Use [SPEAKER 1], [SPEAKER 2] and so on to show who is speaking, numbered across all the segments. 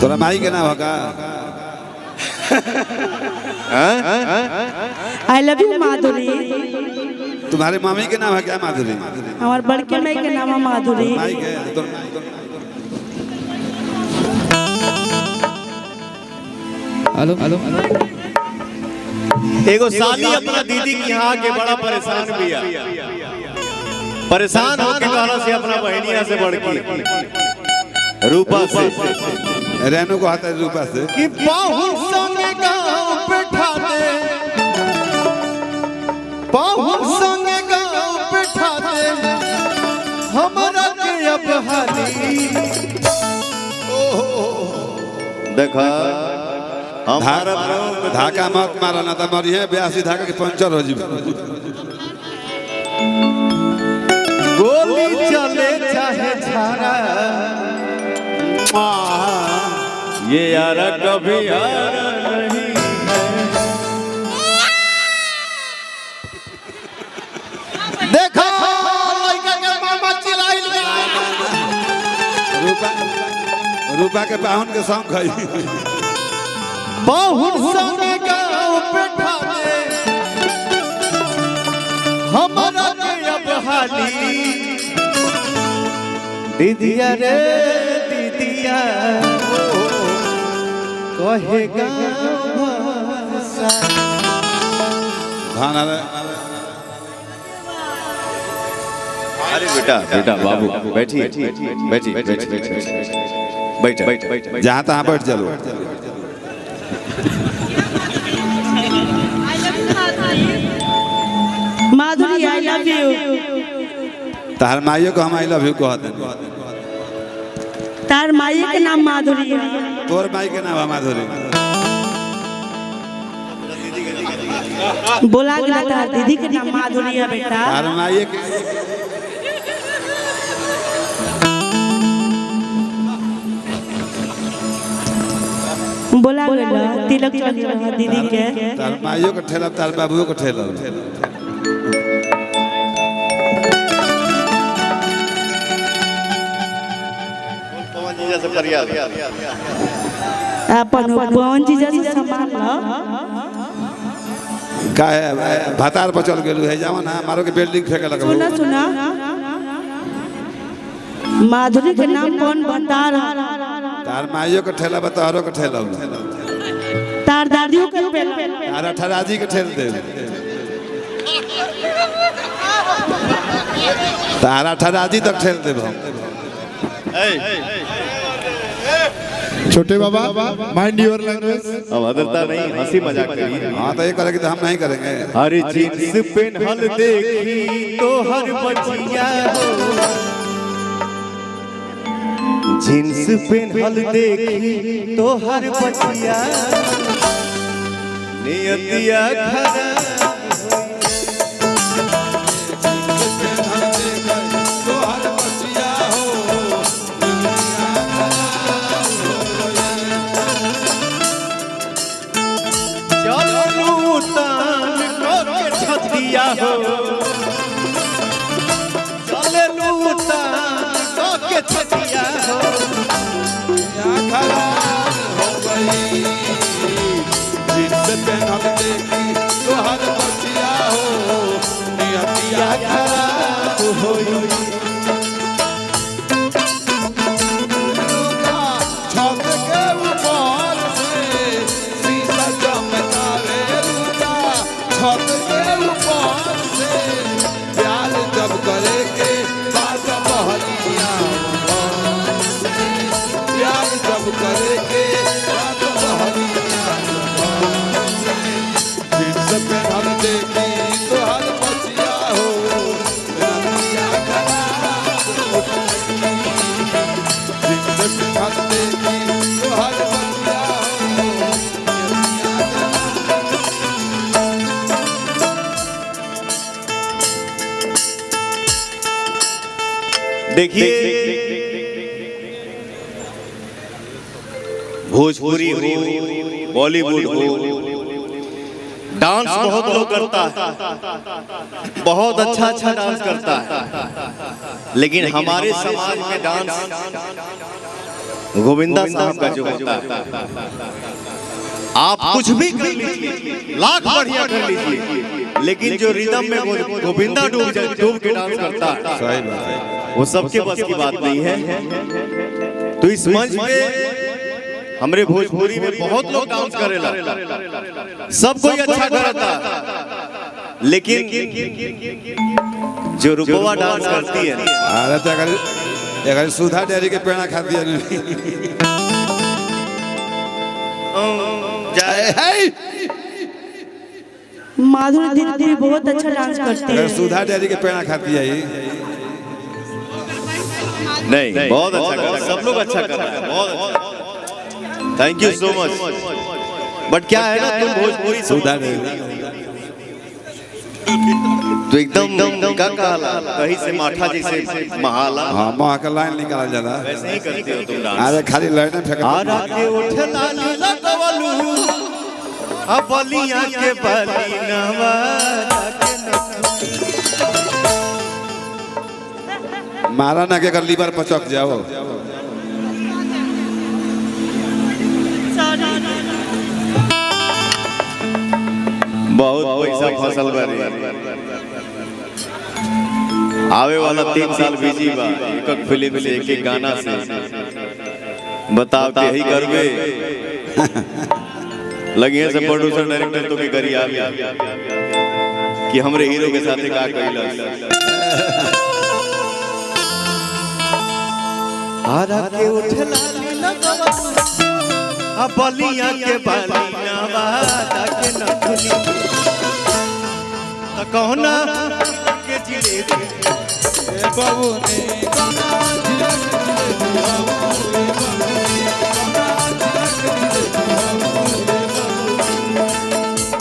[SPEAKER 1] तोरा माई के नाम होगा?
[SPEAKER 2] I love you Madhuri.
[SPEAKER 1] तुम्हारे मामी के नाम है क्या? माधुरी।
[SPEAKER 2] हमारे बड़के माई के नाम है माधुरी।
[SPEAKER 1] माई के
[SPEAKER 3] हेलो हेलो
[SPEAKER 4] एगो साली अपना दीदी के यहाँ के बड़ा परेशान भी है। परेशान होके कहला से अपना बहनिया से बड़की रूपा से
[SPEAKER 1] रेनू को आता है रूपा से
[SPEAKER 4] कि बाहु संगे गाँव पे ठाते, बाहु संगे गाँव पे ठाते हमारा के अब हाली। देखा
[SPEAKER 1] धाका मत मारा ना तो मरिए ब्यासी धाका के पंचर हो जीव।
[SPEAKER 4] गोली चले चाहे छारा ये यार कभी यार नहीं है। देखा लड़का के मामा चिल्लाइल
[SPEAKER 1] रूपा के पाहुन के सॉन्ग खाई।
[SPEAKER 4] बहुत संगे गाँव पे ठाते हमारा के अब हाली। दीदिया रे दीदिया कहेगा
[SPEAKER 1] धान
[SPEAKER 4] अरे बेटा बेटा बाबू बैठी बैठी बैठी बैठ बैठ
[SPEAKER 1] जहाँ तहाँ बैठ चलो।
[SPEAKER 2] Madhuri I love you.
[SPEAKER 1] तार माइयो को हम आई लव यू कहते हैं।
[SPEAKER 2] तार माई के नाम माधुरी है।
[SPEAKER 1] तोर माई के नाम है माधुरी।
[SPEAKER 2] बोला गया तार दीदी के नाम माधुरी है बेटा।
[SPEAKER 1] तार माई के
[SPEAKER 2] बोला गया तिलक चल रहा दीदी के।
[SPEAKER 1] तार माइयो को ठेला तार बाबुओ को ठेला।
[SPEAKER 2] अपन पवन जी जैसे संभाल लो।
[SPEAKER 1] का है भातार पर चल गेलू है जाओ ना मारो के बिल्डिंग फेंके लगा।
[SPEAKER 2] सुना सुना माधुरी के नाम कौन बता रहा?
[SPEAKER 1] तार माइयो को ठेला बतारो को ठेला।
[SPEAKER 2] तार दादियों के पेला।
[SPEAKER 1] तार अठराजी के ठेल दे। तार अठराजी तक ठेल दे।
[SPEAKER 5] छोटे बाबा माइंड योर लैंग्वेज।
[SPEAKER 4] अभद्रता नहीं हंसी मजाक करिए।
[SPEAKER 1] हाँ तो ये करेगी तो हम नहीं करेंगे।
[SPEAKER 4] हर जींस पेन्हल देखी तो हर बचिया हो, जींस पेन्हल देखी तो हर बचिया नियतिया खराब हो, चले लूटान के छतिया हो
[SPEAKER 1] खराब हो गई। जींस पेन्हल देखी तो हर बचिया हो नियतिया खराब हो गई। छत के ऊपर से शीशा चमकावे लूटा। छत के ऊपर से प्यार जब करे के बात बहरिया प्यार जब करे के बात बहरिया जींस पेन्हल देखी तो हर बचिया हो नियतिया खराब हो गई। जींस पेन्हल देखी तो हर बचिया हो नियतिया
[SPEAKER 4] देखिए भोजपुरी हो बॉलीवुड हो डांस बहुत लोग करता है, बहुत अच्छा अच्छा डांस करता है। लेकिन हमारे समाज में डांस गोविंदा साहब का जो होता है, आप कुछ भी कर लीजिए, लाख बढ़िया कर लीजिए, लेकिन जो रिदम में गोविंदा डूब के डांस करता है,
[SPEAKER 5] सही बात है,
[SPEAKER 4] वो सबके बस की बात नहीं है। तो इस मंच पे हमारे भोजपुरी में बहुत लोग डांस करेला, सब कोई अच्छा करता, लेकिन जो रूपवा डांस करती है,
[SPEAKER 5] अरे तो अगर सुधा डेयरी के पेड़ा खाती है
[SPEAKER 2] माधुरी दीदी बहुत अच्छा डांस करती है।
[SPEAKER 5] सुधा डेयरी के पेड़ा खाती है
[SPEAKER 4] नहीं, बहुत अच्छा कर रहा है, सब लोग अच्छा कर रहा है, बहुत अच्छा, थैंक यू सो मच। बट क्या है ना, तुम भोजपुरी
[SPEAKER 5] सुधा डेयरी
[SPEAKER 4] तो एकदम का कहला, कहीं से माठा जैसे महाला,
[SPEAKER 5] हाँ माँ का लाइन निकाला जाता
[SPEAKER 4] वैसे ही करते हो तुम डांस।
[SPEAKER 5] अरे खाली लाइन फेंका
[SPEAKER 4] आराते उठे लाली लगवलू, अब बलिया के बली नवा
[SPEAKER 5] मारा ना के अगर लीवर पचक जाओ।
[SPEAKER 4] बहुत पैसा फसल बारे, आवे वाला 3 साल बिजी बा, एक फिल्म से एक गाना से, बताओ के ही करबे लगे से प्रोड्यूसर डायरेक्टर तो के करी आ गया कि हमरे हीरो के साथे का कइला। आरा के उठला लगवा, अब बलिया के बली नवा के नखली, त कहना के जिले ए बाबू ने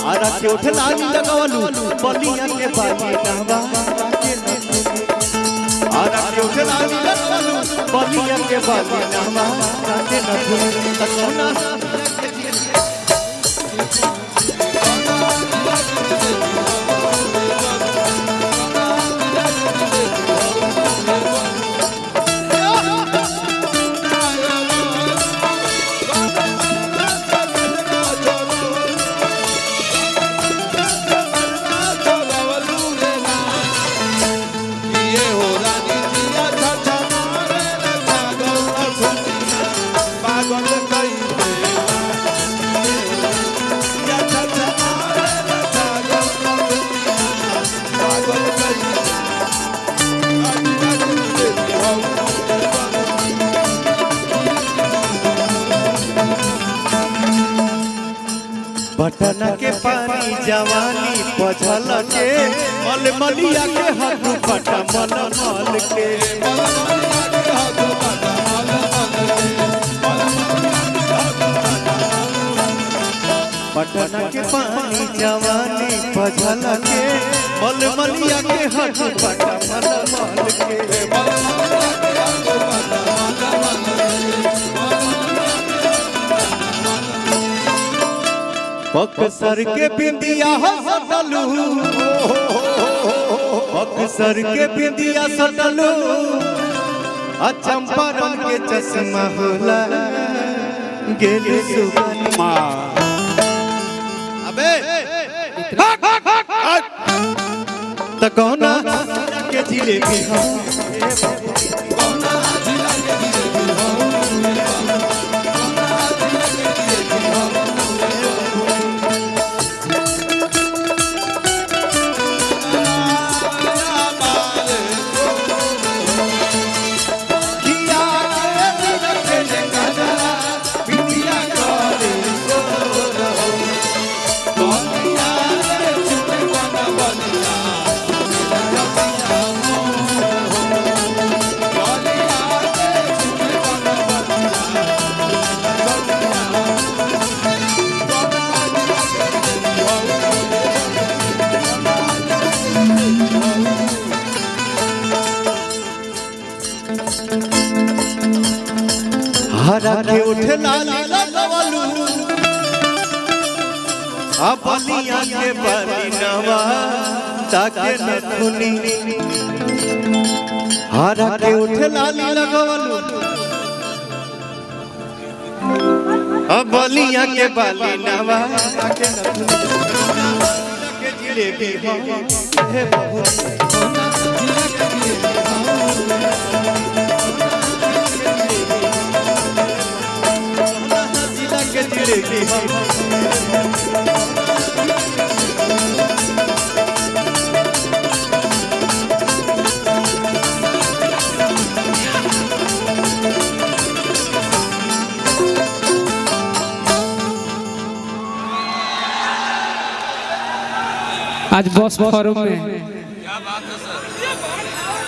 [SPEAKER 4] आरा के उठला लगवलू, बलिया के बली नवा के नखली, आरा के उठला लगवलू, बलिया के बली नवा के नखली, त कहना बटना के पानी जवानी पझल के, मलमलिया के हाथ फटा मलमल के, बटना के पानी जवानी पझल के, मलमलिया के हाथ फटा मलमल के, बक्सर के बिंदिया सटलू, बक्सर के बिंदिया सटलू, आ चंपारण के चश्मा होला गेली सुगनी। अबे त कौना के जिलेबी हम, हरा के उठे लाली लगवलू, बलिया के बाली नवा ताके नथुनी हारा के उठे लाली लगवलू बलिया के बाली नवा ताके नथुनी के जिलेबी हे बहुत के जिलेबी
[SPEAKER 3] आज बॉस फोरम में
[SPEAKER 5] क्या बात है सर